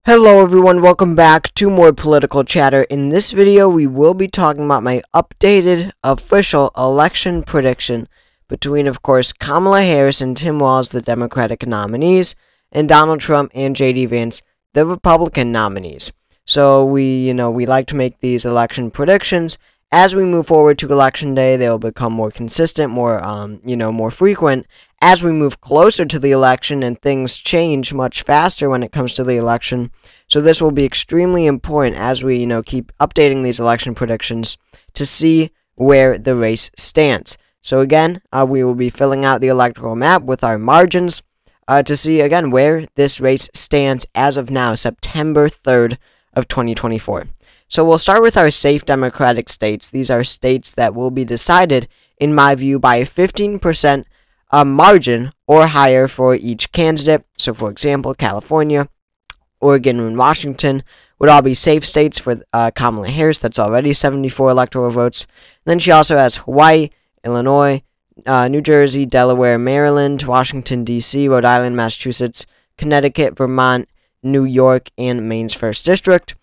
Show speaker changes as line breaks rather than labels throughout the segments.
Hello everyone, welcome back to more political chatter. In this video, we will be talking about my updated official election prediction between, of course, Kamala Harris and Tim Walz, the Democratic nominees, and Donald Trump and J.D. Vance, the Republican nominees. So we like to make these election predictions. As we move forward to election day, they will become more consistent, more frequent. As we move closer to the election and things change much faster when it comes to the election. So this will be extremely important as we, keep updating these election predictions to see where the race stands. So again, we will be filling out the electoral map with our margins to see, again, where this race stands as of now, September 3rd of 2024. So we'll start with our safe Democratic states. These are states that will be decided, in my view, by a 15% margin or higher for each candidate. So, for example, California, Oregon, and Washington would all be safe states for Kamala Harris. That's already 74 electoral votes. And then she also has Hawaii, Illinois, New Jersey, Delaware, Maryland, Washington, D.C., Rhode Island, Massachusetts, Connecticut, Vermont, New York, and Maine's 1st District.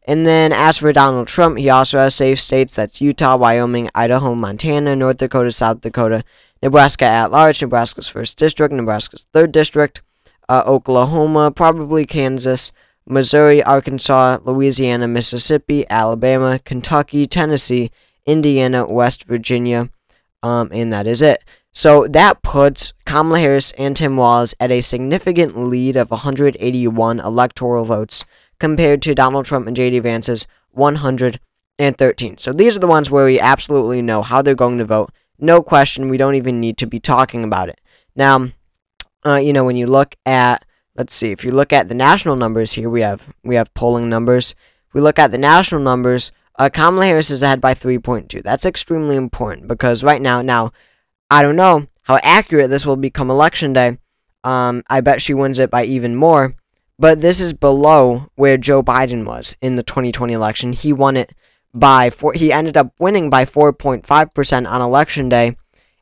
And then, as for Donald Trump, he also has safe states. That's Utah, Wyoming, Idaho, Montana, North Dakota, South Dakota, Nebraska at large, Nebraska's 1st District, Nebraska's 3rd District, Oklahoma, probably Kansas, Missouri, Arkansas, Louisiana, Mississippi, Alabama, Kentucky, Tennessee, Indiana, West Virginia, and that is it. So that puts Kamala Harris and Tim Walz at a significant lead of 181 electoral votes, compared to Donald Trump and J.D. Vance's 113. So these are the ones where we absolutely know how they're going to vote. No question, we don't even need to be talking about it. Now, when you look at, let's see, if you look at the national numbers here, we have polling numbers. If we look at the national numbers, Kamala Harris is ahead by 3.2. That's extremely important because right now, I don't know how accurate this will become election day. I bet she wins it by even more. But this is below where Joe Biden was in the 2020 election. He won it by he ended up winning by 4.5% on election day.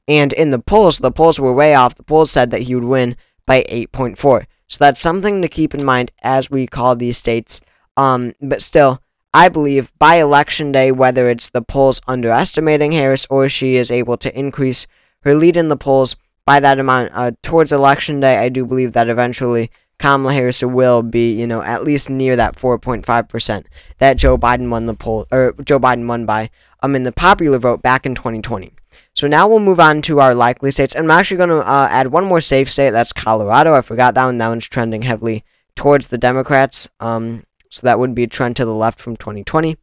And in the polls were way off. The polls said that he would win by 8.4. So that's something to keep in mind as we call these states. But still, I believe by election day, whether it's the polls underestimating Harris or she is able to increase her lead in the polls by that amount towards election day, I do believe that eventually Kamala Harris will be, at least near that 4.5% that Joe Biden won by in the popular vote back in 2020. So now we'll move on to our likely states, and I'm actually going to add one more safe state. That's Colorado. I forgot that one. That one's trending heavily towards the Democrats. So that would be a trend to the left from 2020.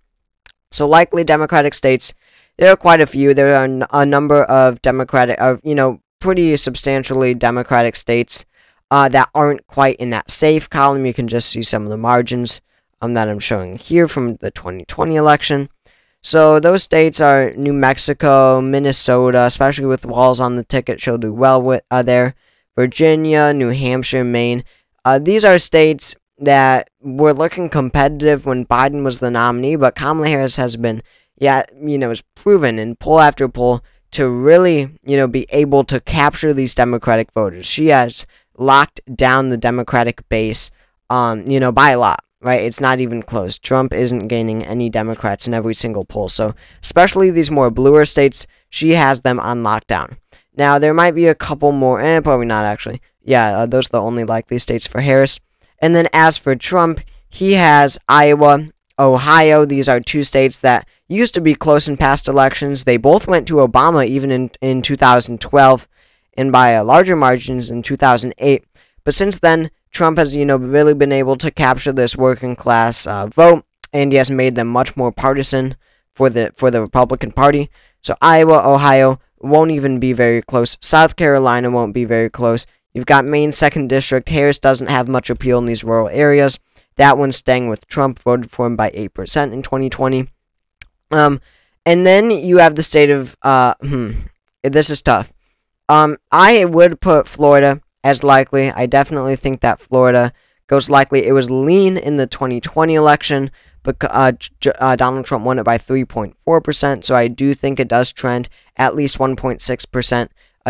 So likely Democratic states, there are quite a few. There are a number of pretty substantially Democratic states that aren't quite in that safe column. You can just see some of the margins that I'm showing here from the 2020 election. So those states are New Mexico, Minnesota, especially with Walz on the ticket, she'll do well with there. Virginia, New Hampshire, Maine. These are states that were looking competitive when Biden was the nominee, but Kamala Harris has been, is proven in poll after poll to really, be able to capture these Democratic voters. She has locked down the Democratic base, by a lot, right? It's not even close. Trump isn't gaining any Democrats in every single poll. So, especially these more bluer states, she has them on lockdown. Now, there might be a couple more, probably not actually. Yeah, those are the only likely states for Harris. And then as for Trump, he has Iowa, Ohio. These are two states that used to be close in past elections. They both went to Obama even in 2012. And by larger margins in 2008. But since then, Trump has, really been able to capture this working class vote, and he has made them much more partisan for the Republican Party. So Iowa, Ohio won't even be very close. South Carolina won't be very close. You've got Maine's 2nd District. Harris doesn't have much appeal in these rural areas. That one's staying with Trump, voted for him by 8% in 2020. And then you have the state of, this is tough. I would put Florida as likely. I definitely think that Florida goes likely. It was lean in the 2020 election, but Donald Trump won it by 3.4%, so I do think it does trend at least 1.6%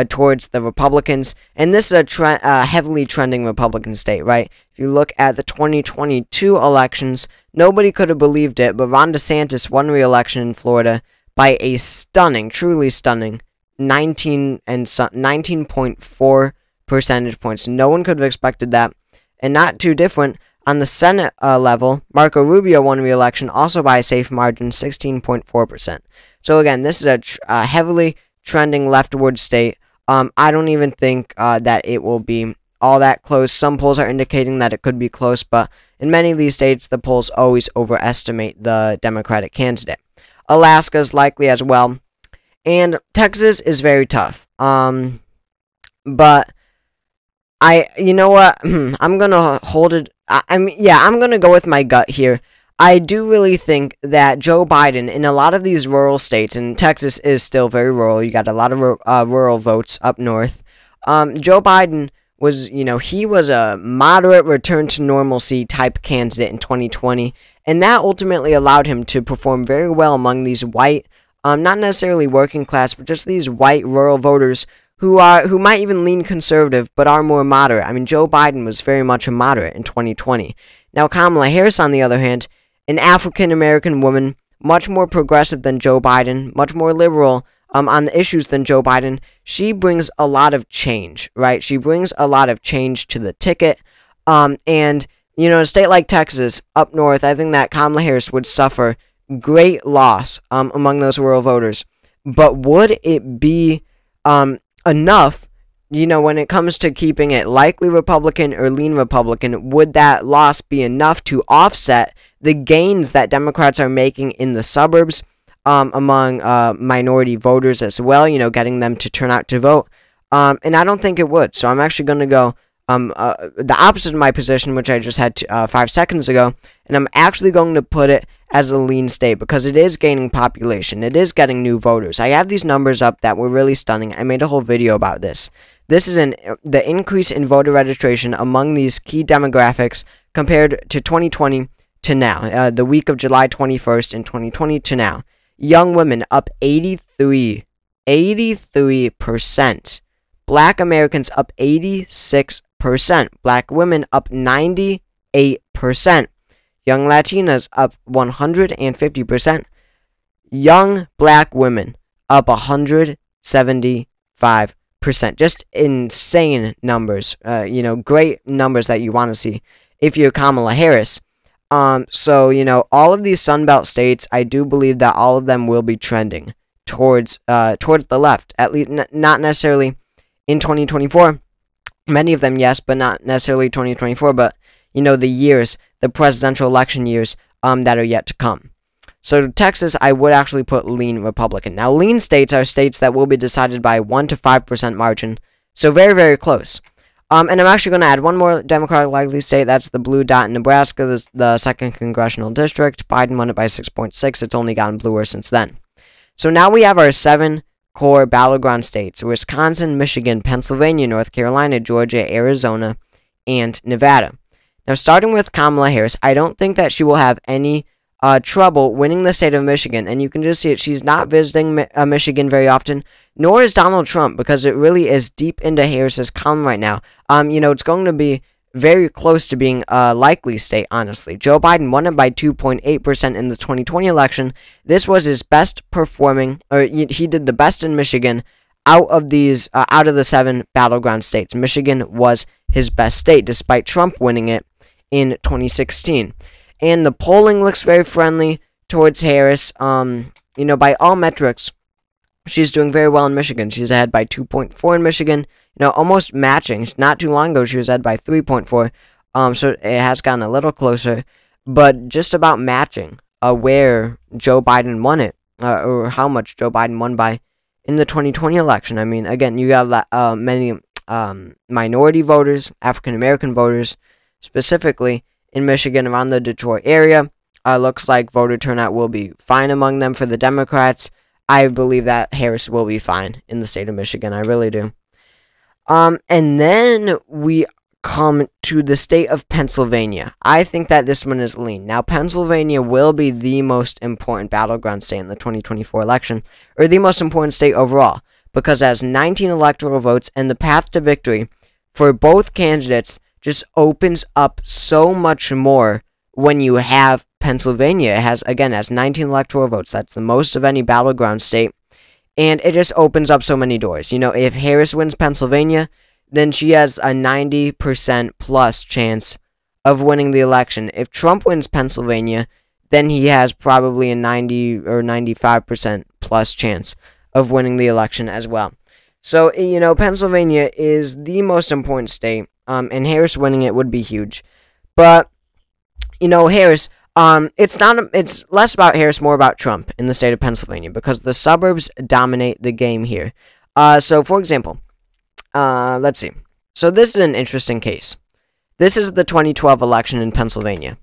towards the Republicans, and this is a heavily trending Republican state, right? If you look at the 2022 elections, nobody could have believed it, but Ron DeSantis won re-election in Florida by a stunning, truly stunning, 19.4 percentage points. No one could have expected that, and not too different. On the Senate level, Marco Rubio won re-election also by a safe margin, 16.4%. So again, this is a heavily trending leftward state. I don't even think that it will be all that close. Some polls are indicating that it could be close, but in many of these states, the polls always overestimate the Democratic candidate. Alaska is likely as well, and Texas is very tough. But you know what? I'm gonna hold it. I'm gonna go with my gut here. I do really think that Joe Biden, in a lot of these rural states, and Texas is still very rural, you got a lot of rural votes up north. Joe Biden was, he was a moderate return to normalcy type candidate in 2020, and that ultimately allowed him to perform very well among these white, not necessarily working class, but just these white rural voters who might even lean conservative, but are more moderate. I mean, Joe Biden was very much a moderate in 2020. Now, Kamala Harris, on the other hand, an African-American woman, much more progressive than Joe Biden, much more liberal on the issues than Joe Biden. She brings a lot of change, right? She brings a lot of change to the ticket. And, a state like Texas, up north, I think that Kamala Harris would suffer great loss among those rural voters. But would it be enough, when it comes to keeping it likely Republican or lean Republican, would that loss be enough to offset the gains that Democrats are making in the suburbs among minority voters as well, getting them to turn out to vote? And I don't think it would. So I'm actually going to go the opposite of my position, which I just had 5 seconds ago, and I'm actually going to put it as a lean state because it is gaining population. It is getting new voters. I have these numbers up that were really stunning. I made a whole video about this. This is the increase in voter registration among these key demographics compared to 2020 to now, the week of July 21st in 2020 to now. Young women up 83%. Black Americans up 86%. Black women up 98%. Young Latinas up 150%. Young black women up 175%. Just insane numbers. Great numbers that you want to see if you're Kamala Harris. So, all of these Sunbelt states, I do believe that all of them will be trending towards the left. At least not necessarily in 2024. Many of them, yes, but not necessarily 2024. But, the presidential election years that are yet to come. So Texas, I would actually put lean Republican. Now, lean states are states that will be decided by 1 to 5% margin. So very, very close. And I'm actually going to add one more Democratic likely state. That's the blue dot in Nebraska, the 2nd Congressional District. Biden won it by 6.6. It's only gotten bluer since then. So now we have our 7 core battleground states: Wisconsin, Michigan, Pennsylvania, North Carolina, Georgia, Arizona, and Nevada. Now, starting with Kamala Harris, I don't think that she will have any trouble winning the state of Michigan, and you can just see it. She's not visiting Michigan very often, nor is Donald Trump, because it really is deep into Harris's column right now. It's going to be very close to being a likely state, honestly. Joe Biden won it by 2.8% in the 2020 election. This was his best performing, or he did the best in Michigan out of the 7 battleground states. Michigan was his best state, despite Trump winning it in 2016. And the polling looks very friendly towards Harris. By all metrics, she's doing very well in Michigan. She's ahead by 2.4 in Michigan, almost matching. Not too long ago, she was ahead by 3.4. So it has gotten a little closer, but just about matching where Joe Biden won it, or how much Joe Biden won by in the 2020 election. I mean, again, you got many minority voters, African-American voters, specifically in Michigan around the Detroit area. Looks like voter turnout will be fine among them for the Democrats. I believe that Harris will be fine in the state of Michigan. I really do. And then we come to the state of Pennsylvania. I think that this one is lean. Now, Pennsylvania will be the most important battleground state in the 2024 election, or the most important state overall. because it has 19 electoral votes, and the path to victory for both candidates just opens up so much more when you have Pennsylvania. It has 19 electoral votes. That's the most of any battleground state. And it just opens up so many doors. If Harris wins Pennsylvania, then she has a 90% plus chance of winning the election. If Trump wins Pennsylvania, then he has probably a 90 or 95% plus chance of winning the election as well. So, Pennsylvania is the most important state, and Harris winning it would be huge. But, Harris, it's less about Harris, more about Trump in the state of Pennsylvania, because the suburbs dominate the game here. So, for example, let's see. So, this is an interesting case. This is the 2012 election in Pennsylvania.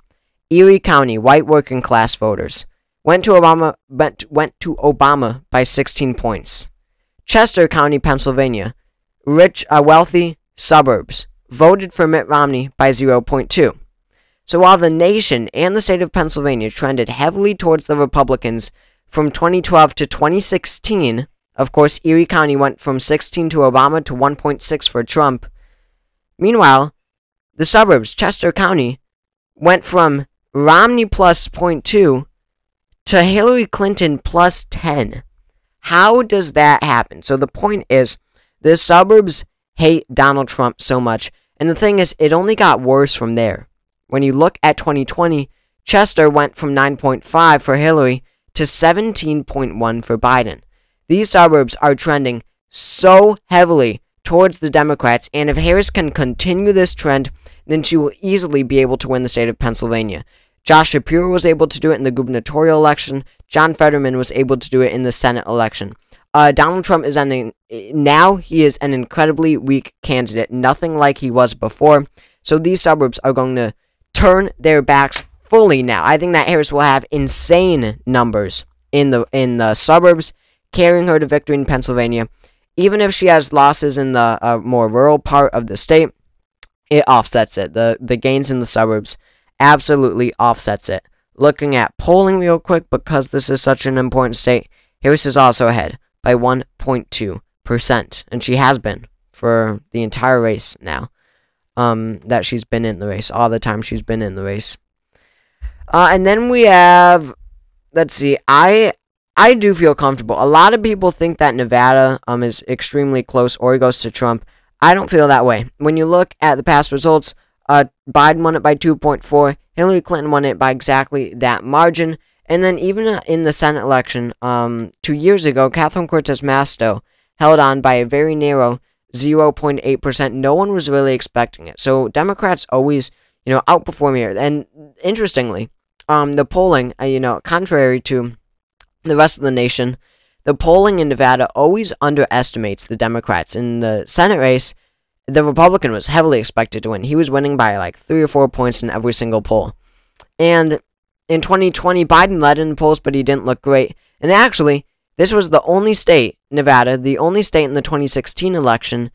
Erie County, white working class voters went to Obama by 16 points. Chester County, Pennsylvania, rich, wealthy suburbs voted for Mitt Romney by 0.2. So while the nation and the state of Pennsylvania trended heavily towards the Republicans from 2012 to 2016, of course, Erie County went from 16 to Obama to 1.6 for Trump. Meanwhile, the suburbs, Chester County, went from Romney plus 0.2 to Hillary Clinton plus 10. How does that happen? So the point is, the suburbs hate Donald Trump so much, and the thing is, it only got worse from there. When you look at 2020, Chester went from 9.5 for Hillary to 17.1 for Biden. These suburbs are trending so heavily towards the Democrats, and if Harris can continue this trend, then she will easily be able to win the state of Pennsylvania. Josh Shapiro was able to do it in the gubernatorial election. John Fetterman was able to do it in the Senate election. Donald Trump is now he is an incredibly weak candidate, nothing like he was before. So these suburbs are going to turn their backs fully now. I think that Harris will have insane numbers in the suburbs, carrying her to victory in Pennsylvania. Even if she has losses in the more rural part of the state, it offsets it. The gains in the suburbs absolutely offsets it. Looking at polling real quick, because this is such an important state, Harris is also ahead by 1.2%, and she has been for the entire race now. That she's been in the race, all the time she's been in the race. And then we have, let's see, I do feel comfortable. A lot of people think that Nevada is extremely close or goes to Trump. I don't feel that way. When you look at the past results, Biden won it by 2.4. Hillary Clinton won it by exactly that margin. And then even in the Senate election 2 years ago, Catherine Cortez Masto held on by a very narrow 0.8%. No one was really expecting it. So Democrats always, outperform here. And interestingly, the polling, contrary to the rest of the nation, the polling in Nevada always underestimates the Democrats. In the Senate race, the Republican was heavily expected to win. He was winning by like 3 or 4 points in every single poll. And in 2020, Biden led in the polls, but he didn't look great. And actually, this was the only state, Nevada, the only state in the 2016 election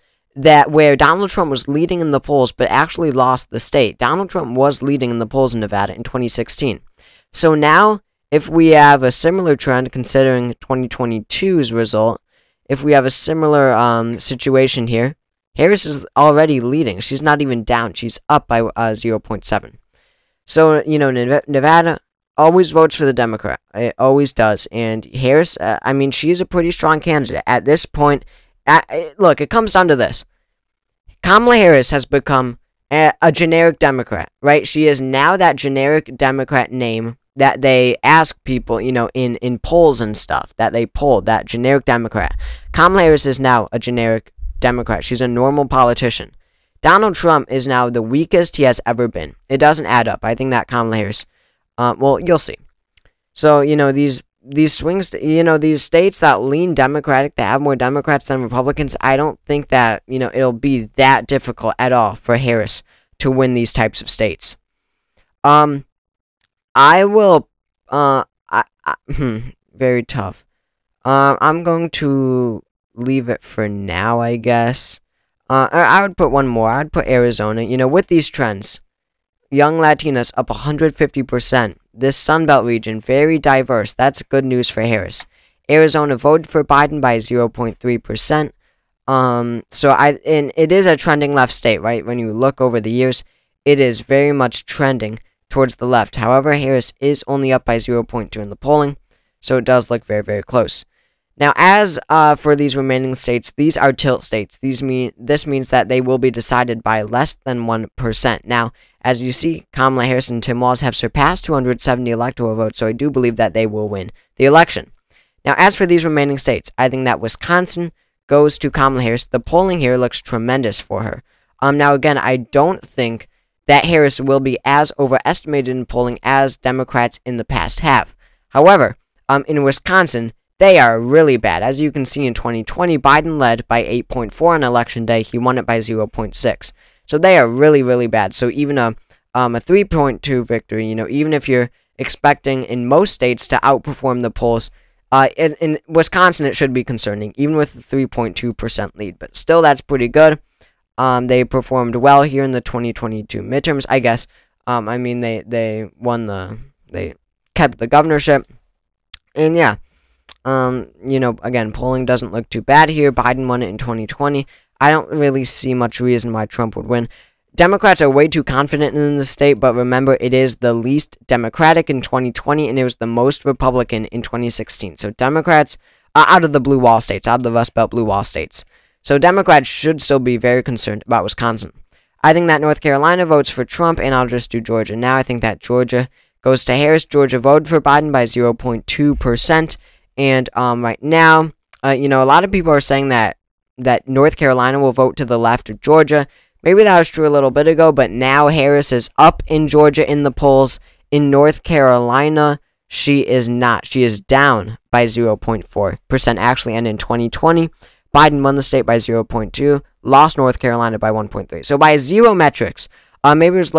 where Donald Trump was leading in the polls, but actually lost the state. Donald Trump was leading in the polls in Nevada in 2016. So now, if we have a similar trend, considering 2022's result, if we have a similar situation here, Harris is already leading. She's not even down. She's up by 0.7. So, Nevada always votes for the Democrat. It always does. And Harris, she's a pretty strong candidate. At this point, look, it comes down to this. Kamala Harris has become a generic Democrat, right? She is now that generic Democrat name that they ask people, in polls and stuff, that they poll, that generic Democrat. Kamala Harris is now a generic Democrat. She's a normal politician. Donald Trump is now the weakest he has ever been. It doesn't add up. I think that Kamala Harris, well, you'll see. So, these swings, these states that lean Democratic, that have more Democrats than Republicans, I don't think that, it'll be that difficult at all for Harris to win these types of states. I will, very tough. I'm going to leave it for now, I guess. I would put one more. I'd put Arizona. With these trends, young Latinas up 150%. This Sunbelt region, very diverse. That's good news for Harris. Arizona voted for Biden by 0.3%. And it is a trending left state, right? When you look over the years, it is very much trending towards the left. However, Harris is only up by 0.2 in the polling, so it does look very, very close. Now, as for these remaining states, these are tilt states. This means that they will be decided by less than 1%. Now, as you see, Kamala Harris and Tim Walz have surpassed 270 electoral votes, so I do believe that they will win the election. Now, as for these remaining states, I think that Wisconsin goes to Kamala Harris. The polling here looks tremendous for her. Now, again, I don't think that Harris will be as overestimated in polling as Democrats in the past have. However, in Wisconsin, they are really bad. As you can see in 2020, Biden led by 8.4 on election day. He won it by 0.6. So they are really, really bad. So even a 3.2 victory, even if you're expecting in most states to outperform the polls, in Wisconsin it should be concerning, even with the 3.2% lead. But still, that's pretty good. They performed well here in the 2022 midterms, I guess. They kept the governorship. And yeah. Again, polling doesn't look too bad here. Biden won it in 2020. I don't really see much reason why Trump would win. Democrats are way too confident in the state, but remember, it is the least Democratic in 2020, and it was the most Republican in 2016. So Democrats, out of the blue wall states, out of the Rust Belt blue wall states. So Democrats should still be very concerned about Wisconsin. I think that North Carolina votes for Trump, and I'll just do Georgia now. I think that Georgia goes to Harris. Georgia voted for Biden by 0.2%. And right now, a lot of people are saying that North Carolina will vote to the left of Georgia. Maybe that was true a little bit ago, but now Harris is up in Georgia in the polls. In North Carolina, she is not. She is down by 0.4% actually. And in 2020, Biden won the state by 0.2, lost North Carolina by 1.3. So by zero metrics, maybe it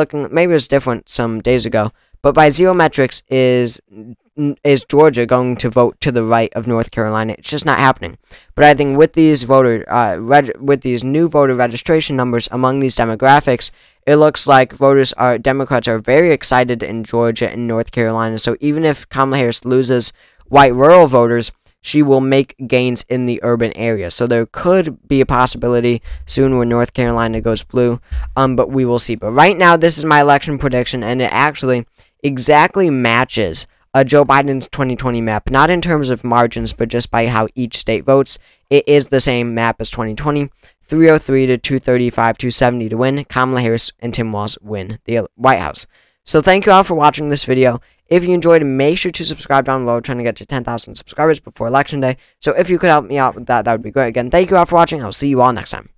was different some days ago, but by zero metrics, is Georgia going to vote to the right of North Carolina? It's just not happening. But I think with these new voter registration numbers among these demographics, it looks like Democrats are very excited in Georgia and North Carolina. So even if Kamala Harris loses white rural voters, she will make gains in the urban area. So there could be a possibility soon when North Carolina goes blue, but we will see. But right now, this is my election prediction, and it actually exactly matches Joe Biden's 2020 map, not in terms of margins, but just by how each state votes. It is the same map as 2020, 303 to 235, 270 to win. Kamala Harris and Tim Walz win the White House. So thank you all for watching this video. If you enjoyed, make sure to subscribe down below. We're trying to get to 10,000 subscribers before Election Day. So if you could help me out with that, that would be great. Again, thank you all for watching. I'll see you all next time.